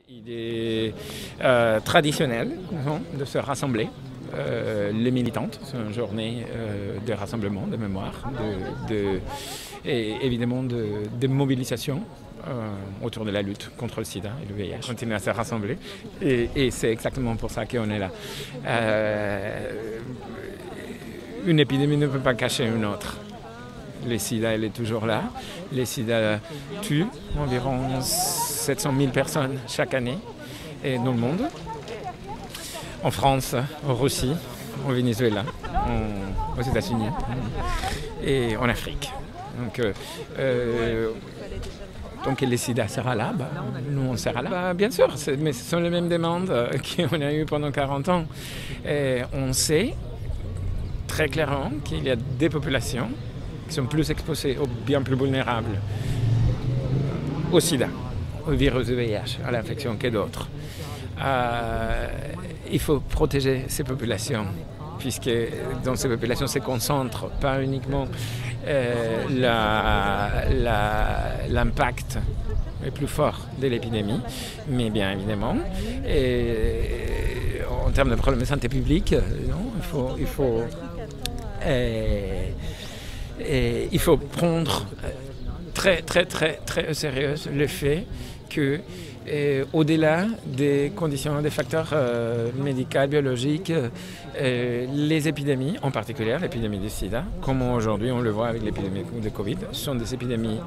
Il est traditionnel de se rassembler. Les militantes, c'est une journée de rassemblement, de mémoire, et évidemment de mobilisation autour de la lutte contre le sida et le VIH. Continuer à se rassembler et c'est exactement pour ça qu'on est là. Une épidémie ne peut pas cacher une autre. Le sida, elle est toujours là. Le sida tue environ 700 000 personnes chaque année dans le monde. En France, en Russie, au Venezuela, aux États-Unis et en Afrique. Donc le sida sera là, nous on sera là. Bien sûr, mais ce sont les mêmes demandes qu'on a eues pendant 40 ans. Et on sait très clairement qu'il y a des populations qui sont plus exposées ou bien plus vulnérables au sida, au virus du VIH, à l'infection que d'autres. Il faut protéger ces populations, puisque dans ces populations se concentre pas uniquement l'impact le plus fort de l'épidémie, mais bien évidemment, en termes de problèmes de santé publique, il faut prendre très au sérieux le fait que au-delà des conditions, des facteurs médicaux, biologiques, les épidémies, en particulier l'épidémie du sida, comme aujourd'hui on le voit avec l'épidémie de Covid, sont des épidémies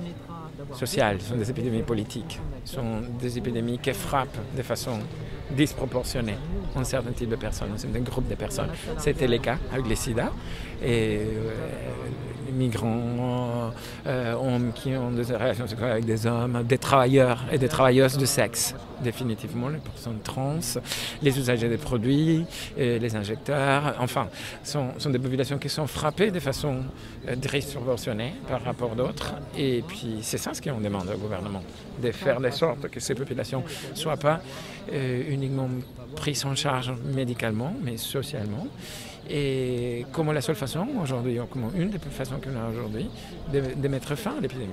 sociales, sont des épidémies politiques, sont des épidémies qui frappent de façon disproportionnée un certain type de personnes, un certain groupe de personnes. C'était le cas avec le sida. Et les migrants, hommes qui ont des relations sexuelles avec des hommes, des travailleurs et des travailleuses de sexe, définitivement, les personnes trans, les usagers des produits, les injecteurs, enfin, sont des populations qui sont frappées de façon disproportionnée par rapport à d'autres. Et puis, c'est ça ce qu'on demande au gouvernement, de faire de sorte que ces populations ne soient pas uniquement prises en charge médicalement, mais socialement. Et comme la seule façon aujourd'hui, comme une des façons qu'on a aujourd'hui, de mettre fin à l'épidémie.